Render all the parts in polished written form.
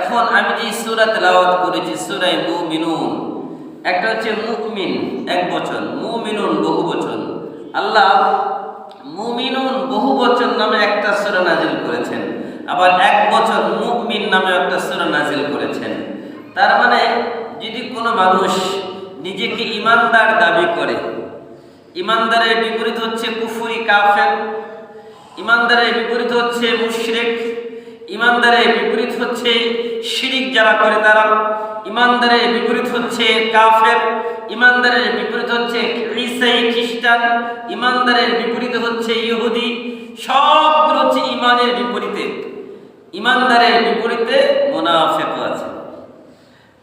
এখন আমি যে সূরা তেলাওয়াত করেছি সূরা মুমিনুন, একটা হচ্ছে মুমিন এক বচন, মুমিনুন বহু বচন। আল্লাহ মুমিনুন বহু বচন নামে একটা সূরা নাজিল করেছেন, আবার এক বচন মুমিন নামে একটা সূরা নাজিল করেছেন। তার মানে যদি কোনো মানুষ নিজেকে ইমানদার দাবি করে, ইমানদারের বিপরীত হচ্ছে কুফরি কাফের, ইমানদারের বিপরীত হচ্ছে মুশরিক, ইমানদারের বিপরীত হচ্ছে শিরিক যারা করে তারা, ইমানদারের বিপরীত হচ্ছে কাফের, ইমানদারের বিপরীত হচ্ছে ঈসাই খ্রিস্টান, ইমানদারের বিপরীত হচ্ছে ইহুদি। সবগুলো হচ্ছে ইমানের বিপরীতে। ইমানদারের বিপরীতে মুনাফিক আছে।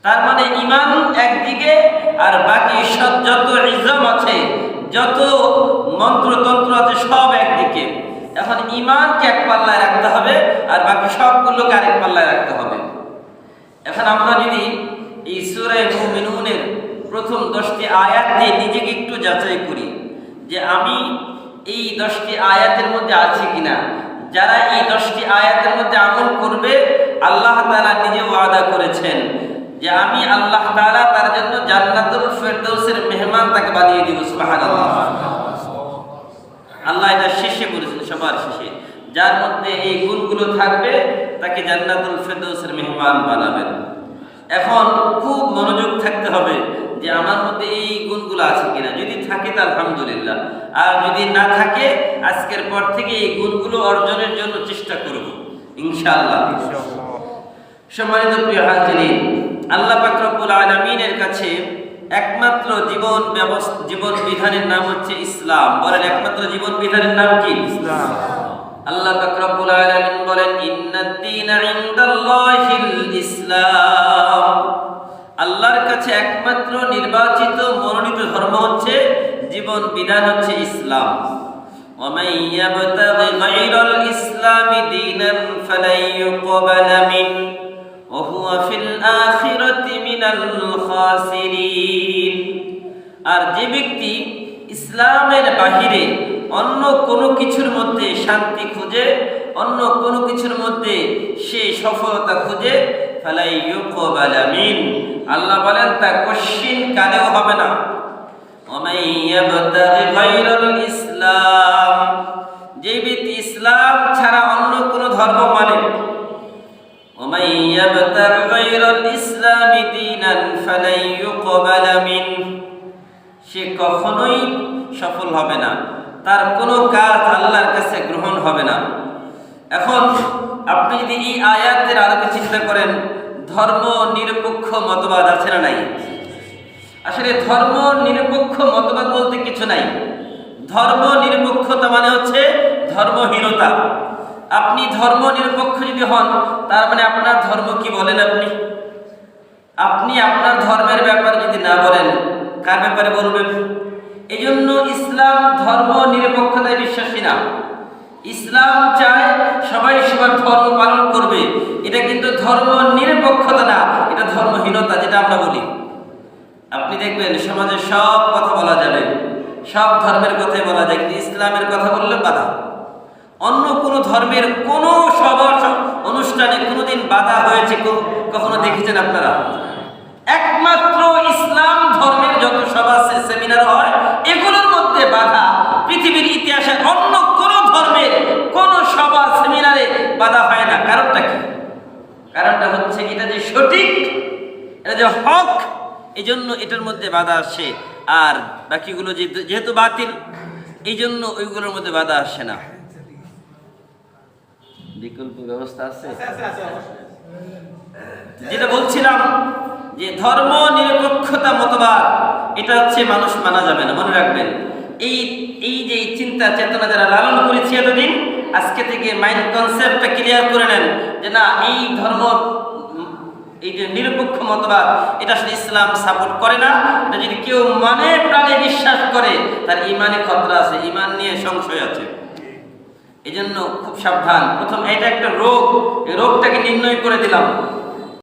তার মানে ইমান একদিকে আর বাকি সব যত ইজম আছে, যত মন্ত্রতন্ত্র আছে সব একদিকে। এখন ইমানকে এক পাল্লায় রাখতে হবে আর বাকি সবগুলোকে আরেক পাল্লায় রাখতে হবে। এখন আমরা যদি এই সূরা মুমিনুনের প্রথম 10টি আয়াত দিয়ে নিজেকে একটু যাচাই করি যে আমি এই 10টি আয়াতের মধ্যে আছি কিনা। যারা এই 10টি আয়াতের মধ্যে আমল করবে, আল্লাহ তাআলা নিজে ওয়াদা করেছেন যে আমি আল্লাহ তাআলা তার জন্য জান্নাতুল ফেরদৌসের মেহমান তাকে বানিয়ে দিব। সুবহানাল্লাহ। আল্লাহ এটা শেষে বলেছেন, সবার শেষে, যার মধ্যে এই গুণগুলো থাকবে তাকে জান্নাতুল ফেরদৌসের মেহমান বানাবেন। এখন খুব মনোযোগ থাকতে হবে যে আমার মধ্যে এই গুণগুলো আছে কিনা। যদি থাকে তা আলহামদুলিল্লাহ, আর যদি না থাকে আজকের পর থেকে এই গুণগুলো অর্জনের জন্য চেষ্টা করব ইনশাআল্লাহ। সম্মানিত প্রিয় হাজিরিন, আল্লাহ পাক রব্বুল আলামিনের কাছে একমাত্র জীবন বিধানের নাম হচ্ছে ইসলাম। বলেন, একমাত্র জীবন বিধানের নাম কি? ইসলাম। আল্লাহ পাক রব্বুল আলামিন বলেন, ইন্নাদ-দীনা ইনদাল্লাহিল ইসলাম। আল্লাহর কাছে একমাত্র নির্বাচিত মনোনীত ধর্ম হচ্ছে, জীবন বিধান হচ্ছে ইসলাম। ওয়া মান ইয়াবতাগি গায়রাল ইসলামি দীনান ফালান ইউকবালা মিনহু ওয়া হুয়া ফিল আখিরাতি মিনাল খাসিরিন। আর যে ব্যক্তি ইসলামের বাহিরে অন্য কোনো কিছুর মধ্যে শান্তি খুঁজে, অন্য কোনো কিছুর মধ্যে সে সফলতা খুঁজে, ফালাই ইউকবালা মিন, আল্লাহ বলেন তা কশিন কালেও হবে না। ওয়া মান ইয়াবতাগি গায়রাল ইসলাম, যে ব্যক্তি ইসলাম ছাড়া অন্য কোনো ধর্ম মানে, ওয়া মান ইয়াবতাগি গায়রাল ইসলামি দীনান ফালাই ইউকবালা মিন, সে কখনোই সফল হবে না, তার কোনো কাজ আল্লাহর কাছে গ্রহণ হবে না। এখন আপনি যদি এই আয়াতের আলোকে চিন্তা করেন, ধর্ম নিরপেক্ষ মতবাদ আছে না নাই? আসলে ধর্ম নিরপেক্ষ মতবাদ বলতে কিছু নাই। ধর্ম নিরপেক্ষতা মানে হচ্ছে ধর্মহীনতা। আপনি ধর্ম নিরপেক্ষ যদি হন, তার মানে আপনার ধর্ম কি বলেন আপনি আপনার ধর্মের ব্যাপারে যদি না বলেন, কার ব্যাপারে বলবেন? এই জন্য ইসলাম ধর্ম নিরপেক্ষতায় বিশ্বাসী না। ইসলাম চায় সবাই সবার ধর্ম পালন করবে, এটা কিন্তু ধর্ম নিরপেক্ষতা না, এটা ধর্মহীনতা, যেটা আমরা বলি। আপনি দেখবেন সমাজে সব কথা বলা যাবে, সব ধর্মের কথাই বলা যায়, কিন্তু ইসলামের কথা বললে বাধা। অন্য কোনো ধর্মের কোনো সভা অনুষ্ঠানে কোনোদিন বাধা হয়েছে কখনো দেখেছেন আপনারা? একমাত্র ইসলাম ধর্মের যত সভা সেমিনার হয়, এগুলোর মধ্যে বাধা পৃথিবীর ইতিহাসে অন্য কোন ধর্মের কোন সভা সেমিনারে বাধা হয় না। কারণটা কি? কারণটা হচ্ছে এটা যে সঠিক, এটা যে হক, এই জন্য এটার মধ্যে বাধা আসে। আর বাকিগুলো যেহেতু বাতিল, এই জন্য ওইগুলোর মধ্যে বাধা আসে না। বিকল্প ব্যবস্থা আছে? যেটা বলছিলাম যে ধর্ম নিরপেক্ষতা মতবাদ, এটা হচ্ছে মানুষ মানা যাবে না। মনে রাখবেন, এই যে চিন্তা চেতনা যারা লালন করেছি এতদিন, আজকে থেকে মাইন্ড কনসেপ্টটা ক্লিয়ার করে নেন যে না, এই ধর্ম, এই যে নিরপেক্ষ মতবাদ, এটা আসলে ইসলাম সাপোর্ট করে না। এটা যদি কেউ মানে প্রাণে বিশ্বাস করে, তার ইমানে খতরা আছে, ইমান নিয়ে সংশয় আছে। এই জন্য খুব সাবধান। প্রথম, এটা একটা রোগ, এই রোগটাকে নির্ণয় করে দিলাম।